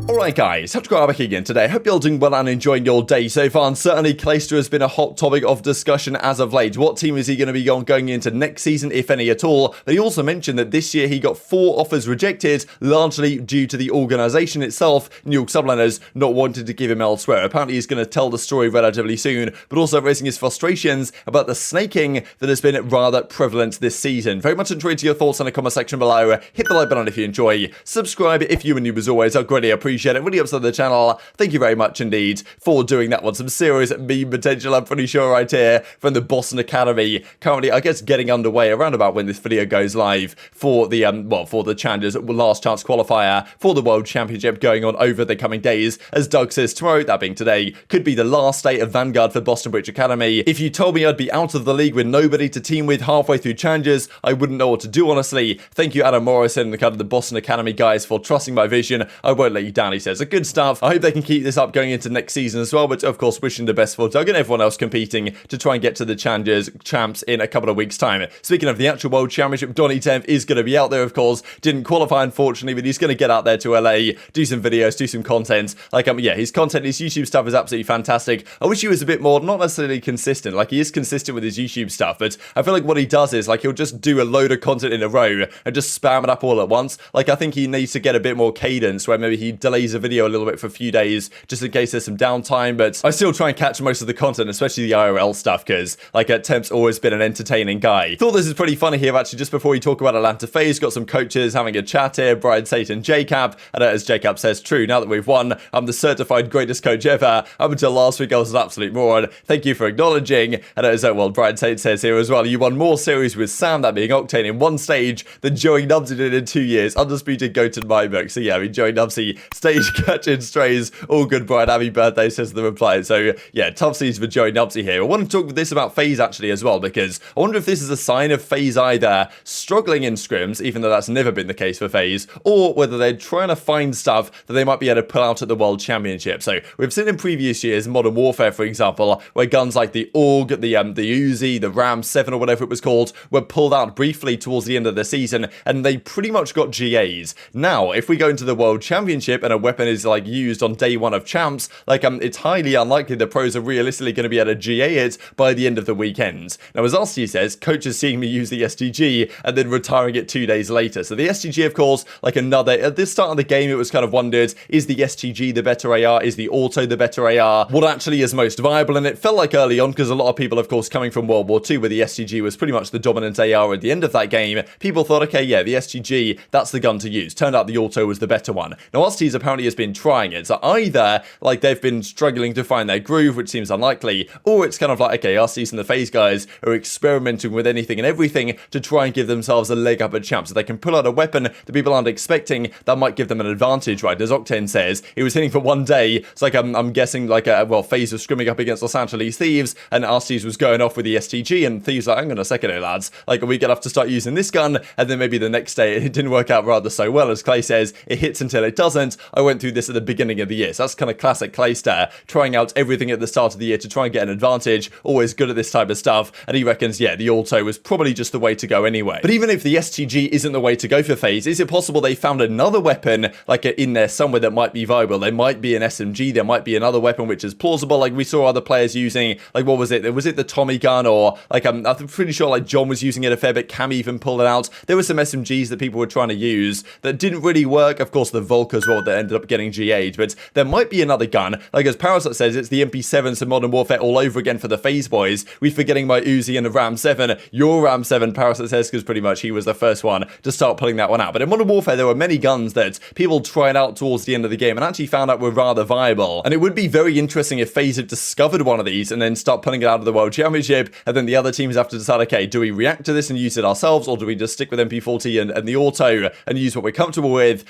Alright guys, TacticalRab back again today. Hope you're all doing well and enjoying your day so far, and certainly Clayster has been a hot topic of discussion as of late. What team is he going to be on going into next season, if any at all? But he also mentioned that this year he got 4 offers rejected, largely due to the organisation itself, New York subliners not wanting to give him elsewhere. Apparently he's going to tell the story relatively soon, but also raising his frustrations about the snaking that has been rather prevalent this season. Very much enjoyed your thoughts in the comment section below. Hit the like button if you enjoy. Subscribe if you're new as always. I greatly appreciate it. Really upset the channel. Thank you very much indeed for doing that one. Some serious meme potential, I'm pretty sure, right here from the Boston Academy. Currently, I guess, getting underway around about when this video goes live for the for the Challengers last chance qualifier for the World Championship going on over the coming days. As Doug says, tomorrow, that being today, could be the last day of Vanguard for Boston Bridge Academy. If you told me I'd be out of the league with nobody to team with halfway through Challengers, I wouldn't know what to do, honestly. Thank you, Adam Morrison, and the Boston Academy guys, for trusting my vision. I won't let you down, he says. Good stuff. I hope they can keep this up going into next season as well, but of course wishing the best for Doug and everyone else competing to try and get to the Challengers champs in a couple of weeks time. Speaking of the actual World Championship, Donny 10th is going to be out there, of course. Didn't qualify unfortunately, but he's going to get out there to LA, do some videos, do some content. Yeah, his content, his YouTube stuff is absolutely fantastic. I wish he was a bit more, not necessarily consistent. Like, he is consistent with his YouTube stuff, but I feel like what he does is, like, he'll just do a load of content in a row and just spam it up all at once. Like, I think he needs to get a bit more cadence where maybe he delays a video a little bit for a few days just in case there's some downtime, but I still try and catch most of the content, especially the IRL stuff, because Temp's always been an entertaining guy. Thought this is pretty funny here actually, just before we talk about Atlanta FaZe. Got some coaches having a chat here, Brian Satan, JCap, and as JCap says, true, now that we've won, I'm the certified greatest coach ever. Up until last week I was an absolute moron. Thank you for acknowledging. And as well, Brian Satan says here as well, you won more series with Sam, that being Octane, in one stage than Joey Nubsy did in 2 years. Undisputed GOAT in my book. So yeah, I mean, Joey Nubsy stage catching strays. All good, Brian. Happy birthday, says the reply. So yeah, tough season for Joey Nubsy here. I want to talk this about FaZe actually as well, because I wonder if this is a sign of FaZe either struggling in scrims, even though that's never been the case for FaZe, or whether they're trying to find stuff that they might be able to pull out at the World Championship. So we've seen in previous years, Modern Warfare, for example, where guns like the AUG, the Uzi, the Ram 7 or whatever it was called, were pulled out briefly towards the end of the season, and they pretty much got GAs. Now, if we go into the World Championship and a weapon is used on day one of champs, it's highly unlikely the pros are realistically going to be able to GA it by the end of the weekend. Now, as Arcitys says, coach is seeing me use the STG and then retiring it 2 days later. So the STG, of course, at this start of the game, it was kind of wondered, is the STG the better AR? Is the auto the better AR? What actually is most viable? And it felt like early on, because a lot of people, of course, coming from World War II, where the STG was pretty much the dominant AR at the end of that game, people thought, okay, yeah, the STG, that's the gun to use. Turned out the auto was the better one. Now, Arcitys apparently has been trying it. So either, they've been struggling to find their groove, which seems unlikely, or it's kind of okay, Arcitys and the FaZe guys are experimenting with anything and everything to try and give themselves a leg up at champs. So they can pull out a weapon that people aren't expecting that might give them an advantage, right? As Octane says, he was hitting for 1 day. It's I'm guessing, FaZe was scrimming up against Los Angeles Thieves, and Arcitys was going off with the STG, and Thieves hang on a second here, lads. Are we gonna have to start using this gun? And then maybe the next day, it didn't work out rather so well. As Clay says, it hits until it doesn't. I went through this at the beginning of the year. So that's kind of classic Clayster, trying out everything at the start of the year to try and get an advantage, always good at this type of stuff, and he reckons, yeah, the auto was probably just the way to go anyway. But even if the STG isn't the way to go for FaZe, is it possible they found another weapon, in there somewhere that might be viable? There might be an SMG, there might be another weapon which is plausible, we saw other players using, what was it? Was it the Tommy gun, or, I'm pretty sure, John was using it a fair bit, Cammy even pulled it out. There were some SMGs that people were trying to use that didn't really work. Of course, the Volk as well, that ended up getting GA'd, but there might be another gun. As Parasite says, it's the MP7s of Modern Warfare all over again for the FaZe boys. We're forgetting my Uzi and the Ram 7. Your Ram 7, Parasite says, because pretty much he was the first one to start pulling that one out. But in Modern Warfare, there were many guns that people tried out towards the end of the game and actually found out were rather viable. And it would be very interesting if FaZe had discovered one of these and then start pulling it out of the World Championship, and then the other teams have to decide, okay, do we react to this and use it ourselves, or do we just stick with MP40 and the auto and use what we're comfortable with?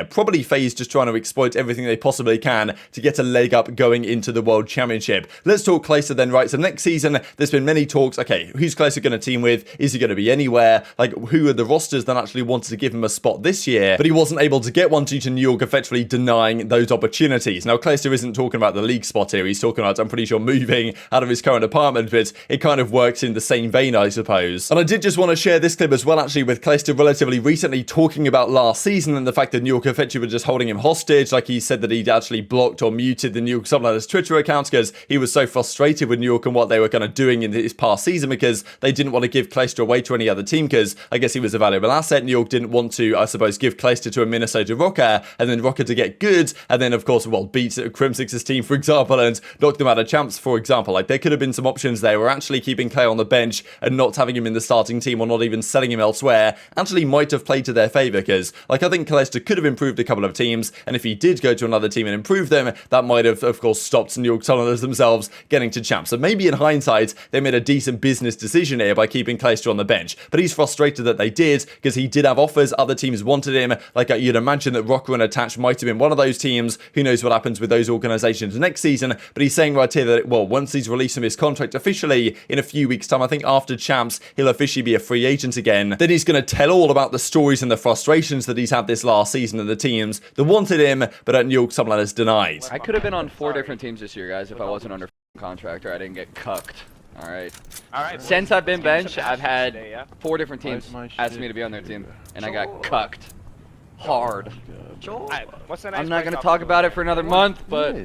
Probably FaZe just trying to exploit everything they possibly can to get a leg up going into the World Championship. Let's talk Clayster then, right? So next season, there's been many talks, okay, who's Clayster going to team with? Is he going to be anywhere? Who are the rosters that actually wanted to give him a spot this year? But he wasn't able to get one due to New York effectively denying those opportunities. Now, Clayster isn't talking about the league spot here. He's talking about, I'm pretty sure, moving out of his current apartment, but it kind of works in the same vein, I suppose. And I did just want to share this clip as well, actually, with Clayster relatively recently talking about last season and the fact that New York effectively were just holding him him hostage. Like, he said that he'd actually blocked or muted the New York Subliners Twitter accounts because he was so frustrated with New York and what they were kind of doing in his past season, because they didn't want to give Clayster away to any other team, because I guess he was a valuable asset. New York didn't want to, I suppose, give Clayster to a Minnesota Rokkr, and then Rokkr to get good, and then, of course, well, beat Crimsix's team, for example, and knock them out of champs, for example. Like, there could have been some options there where actually keeping Clay on the bench and not having him in the starting team, or not even selling him elsewhere, actually might have played to their favour, because, like, I think Clayster could have improved a couple of teams, and if he did go to another team and improve them, that might have, of course, stopped New York Subliners themselves getting to champs. So maybe in hindsight, they made a decent business decision here by keeping Clayster on the bench, but he's frustrated that they did, because he did have offers, other teams wanted him. Like, you'd imagine that Rokkr and Attach might have been one of those teams. Who knows what happens with those organizations next season, but he's saying right here that, well, once he's released from his contract officially in a few weeks' time, I think after champs, he'll officially be a free agent again. Then he's going to tell all about the stories and the frustrations that he's had this last season, and the teams that wanted him, but at New York Subliners denied. I could have been on 4 different teams this year, guys, if I wasn't under contract or I didn't get cucked. All right. Since I've been benched, I've had 4 different teams ask me to be on their team, and I got cucked hard. I'm not going to talk about it for another month, but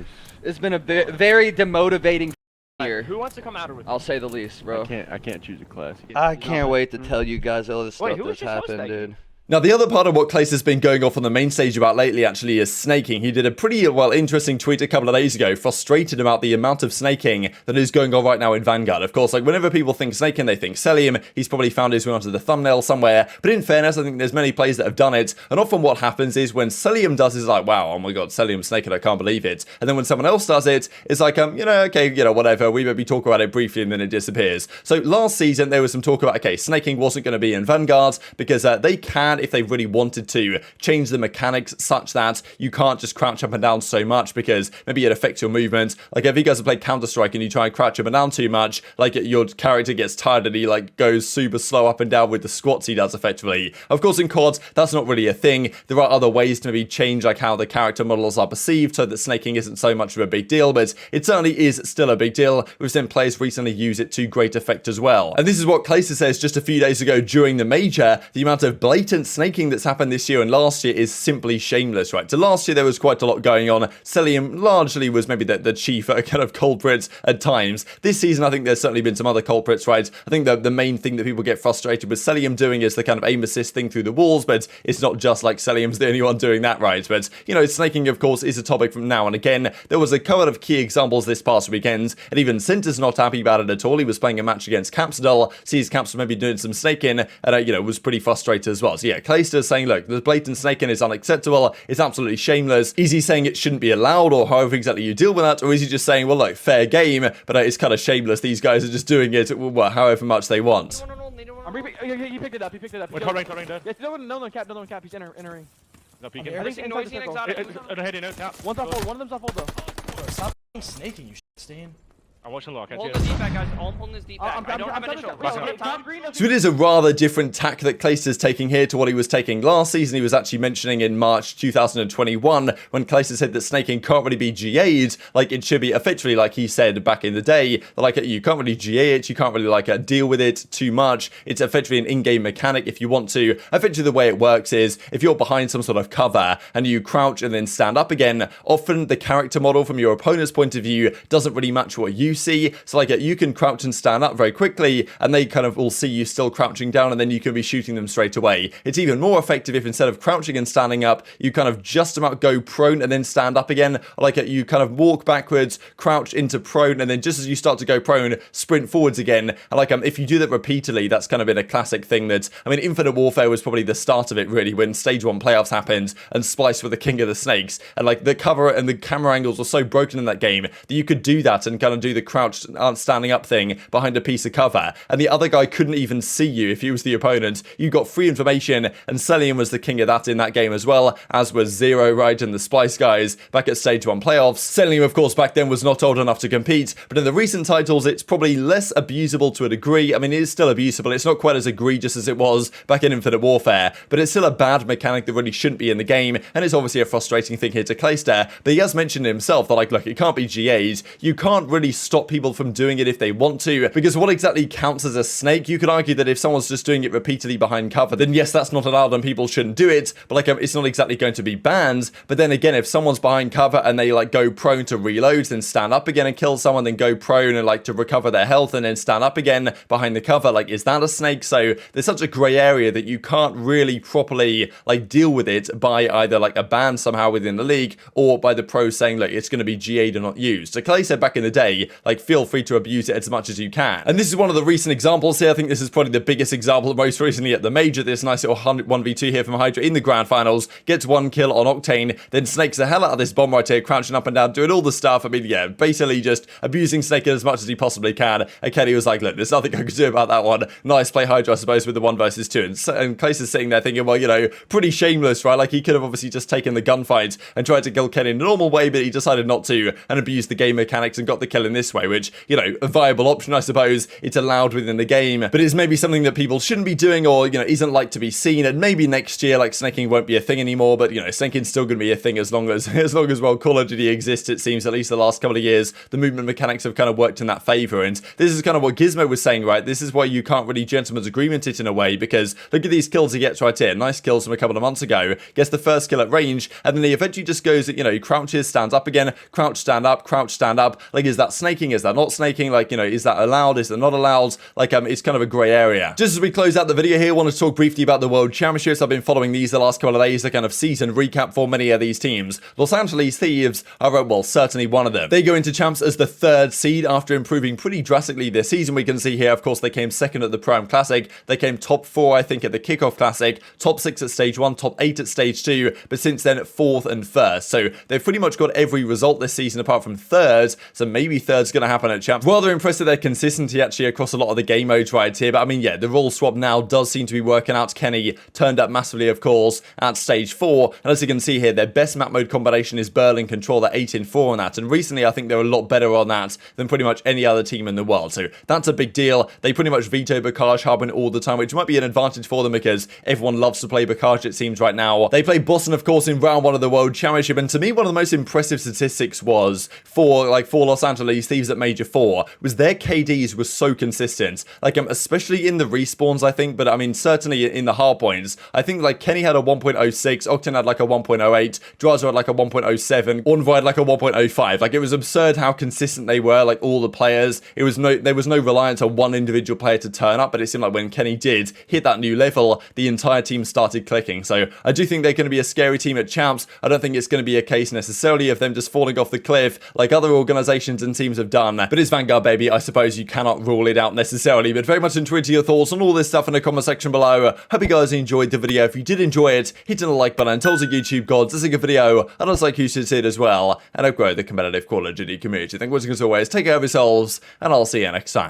it's been a very demotivating year. Who wants to come out with me? I'll say the least, bro. I can't choose a class. I can't wait to tell you guys all this stuff that's happened, dude. Now, the other part of what Clayster's been going off on the main stage about lately actually is snaking. He did a pretty, well, interesting tweet a couple of days ago, frustrated about the amount of snaking that is going on right now in Vanguard. Of course, like, whenever people think snaking, they think Cellium. He's probably found his way onto the thumbnail somewhere. But in fairness, I think there's many players that have done it. And often what happens is when Cellium does it, it's like, wow, oh my god, Cellium snaking, I can't believe it. And then when someone else does it, it's like, okay, whatever, we maybe talk about it briefly and then it disappears. So last season, there was some talk about, okay, snaking wasn't going to be in Vanguard because they can, if they really wanted to, change the mechanics such that you can't just crouch up and down so much, because maybe it affects your movement. Like, if you guys have played Counter-Strike and you try and crouch up and down too much, like, your character gets tired and he, like, goes super slow up and down with the squats he does effectively. Of course, in COD, that's not really a thing. There are other ways to maybe change, like, how the character models are perceived so that snaking isn't so much of a big deal, but it certainly is still a big deal. We've seen players recently use it to great effect as well. And this is what Clayster says just a few days ago during the major. The amount of blatant snaking that's happened this year and last year is simply shameless, right? So last year there was quite a lot going on. Cellium largely was maybe the chief kind of culprit at times. This season, I think there's certainly been some other culprits, right? I think the main thing that people get frustrated with Cellium doing is the kind of aim assist thing through the walls, but it's not just like Cellium's the only one doing that, right? But, snaking, of course, is a topic from now and again. There was a couple of key examples this past weekend, and even Sinter's not happy about it at all. He was playing a match against Capsidol, sees Caps maybe doing some snaking, and, was pretty frustrated as well. So yeah, Clayster saying, look, the blatant snaking is unacceptable, it's absolutely shameless. Is he saying it shouldn't be allowed, or however exactly you deal with that, or is he just saying, well, look, fair game, but it's kind of shameless, these guys are just doing it, well, however much they want? He picked it up, Wait, hold on, down. Yes, no cap, he's entering. No peeking. Everything noisy and exotic. One's off hold, one of them's off hold though. Stop snaking, you Steen. I'm watching low, I can't Hold see the it. deep back, guys. I'm holding this deep back. I don't have initial. So it is a rather different tack that Clayster's taking here to what he was taking last season. He was actually mentioning in March 2021 when Clayster said that snaking can't really be GA'd, like it should be effectively, like he said back in the day, that like you can't really GA it, you can't really like deal with it too much. It's effectively an in-game mechanic if you want to. Effectively the way it works is if you're behind some sort of cover and you crouch and then stand up again, often the character model from your opponent's point of view doesn't really match what you see. So like you can crouch and stand up very quickly and they kind of will see you still crouching down and then you can be shooting them straight away. It's even more effective if instead of crouching and standing up, you kind of just about go prone and then stand up again. Or like you kind of walk backwards, crouch into prone, and then just as you start to go prone, sprint forwards again. And like if you do that repeatedly, that's kind of been a classic thing that, I mean, Infinite Warfare was probably the start of it really when Stage 1 playoffs happened and Splice were the king of the snakes. And like the cover and the camera angles were so broken in that game that you could do that and kind of do the crouch standing up thing behind a piece of cover, and the other guy couldn't even see you if he was the opponent. You got free information, and Cellium was the king of that in that game as well, as was Zero, right, and the Splice guys back at Stage 1 playoffs. Cellium, of course, back then was not old enough to compete, but in the recent titles, it's probably less abusable to a degree. I mean, it is still abusable. It's not quite as egregious as it was back in Infinite Warfare, but it's still a bad mechanic that really shouldn't be in the game, and it's obviously a frustrating thing here to Clayster, but he has mentioned himself that, like, look, it can't be GA'd. You can't really stop people from doing it if they want to, because what exactly counts as a snake? You could argue that if someone's just doing it repeatedly behind cover, then yes, that's not allowed and people shouldn't do it, but like it's not exactly going to be banned. But then again, if someone's behind cover and they like go prone to reload, then stand up again and kill someone, then go prone and like to recover their health and then stand up again behind the cover, like is that a snake? So there's such a grey area that you can't really properly like deal with it by either like a ban somehow within the league or by the pros saying, look, it's going to be GA'd or not used. So Clay said back in the day, like feel free to abuse it as much as you can. And this is one of the recent examples here. I think this is probably the biggest example most recently at the major. This nice little 1v2 here from Hydra in the grand finals, gets one kill on Octane, then snakes the hell out of this bomb right here, crouching up and down, doing all the stuff. I mean, yeah, basically just abusing Snake as much as he possibly can. And Kenny was like, look, there's nothing I can do about that one. Nice play Hydra, I suppose, with the 1 versus 2. And Clayster's sitting there thinking, well, you know, pretty shameless, right? Like he could have obviously just taken the gunfight and tried to kill Kenny in a normal way, but he decided not to and abused the game mechanics and got the kill in this way, which, you know, a viable option, I suppose. It's allowed within the game, but it's maybe something that people shouldn't be doing or, you know, isn't like to be seen. And maybe next year, like snaking won't be a thing anymore, but, you know, snaking's still going to be a thing as long as, well, Call of Duty exists, it seems, at least the last couple of years. The movement mechanics have kind of worked in that favor. And this is kind of what Gizmo was saying, right? This is why you can't really gentleman's agreement it in a way, because look at these kills he gets right here. Nice kills from a couple of months ago. Gets the first kill at range, and then he eventually just goes, you know, he crouches, stands up again, crouch, stand up, crouch, stand up. Like, is that snaking? Is that not snaking? Like, you know, is that allowed? Is that not allowed? Like, it's kind of a grey area. Just as we close out the video here, I want to talk briefly about the World Championships. I've been following these the last couple of days, the kind of season recap for many of these teams. Los Angeles Thieves are, well, certainly one of them. They go into champs as the 3rd seed after improving pretty drastically this season. We can see here, of course, they came 2nd at the Prime Classic. They came top 4, I think, at the Kickoff Classic, top 6 at Stage 1, top 8 at Stage 2, but since then, 4th and 1st. So they've pretty much got every result this season apart from 3rd, so maybe 3rd's going to happen at champs. Rather impressed with their consistency, actually, across a lot of the game modes right here, but I mean, yeah, the role swap now does seem to be working out. Kenny turned up massively, of course, at Stage 4, and as you can see here, their best map mode combination is Berlin Control. They're 8-4 on that, and recently I think they're a lot better on that than pretty much any other team in the world, so that's a big deal. They pretty much veto Bacage Harbin all the time, which might be an advantage for them because everyone loves to play Bacage, it seems, right now. They played Boston, of course, in round 1 of the World Championship, and to me, one of the most impressive statistics was for Los Angeles Thieves at Major 4 was their KDs were so consistent, like especially in the respawns, I think, but I mean certainly in the hard points. I think like Kenny had a 1.06, Octane had like a 1.08, Drazah had like a 1.07, Envoy had like a 1.05. Like it was absurd how consistent they were, like all the players. There was no reliance on one individual player to turn up, but it seemed like when Kenny did hit that new level, the entire team started clicking. So I do think they're going to be a scary team at champs. I don't think it's going to be a case necessarily of them just falling off the cliff like other organizations and teams have done, but it's Vanguard, baby. I suppose you cannot rule it out necessarily, but very much into your thoughts on all this stuff in the comment section below. Hope you guys enjoyed the video. If you did enjoy it, hit the like button, tell us your YouTube gods this is a good video, and I'd like you to see it as well, and help grow the competitive Call of Duty community. Thank you as always, take care of yourselves, and I'll see you next time.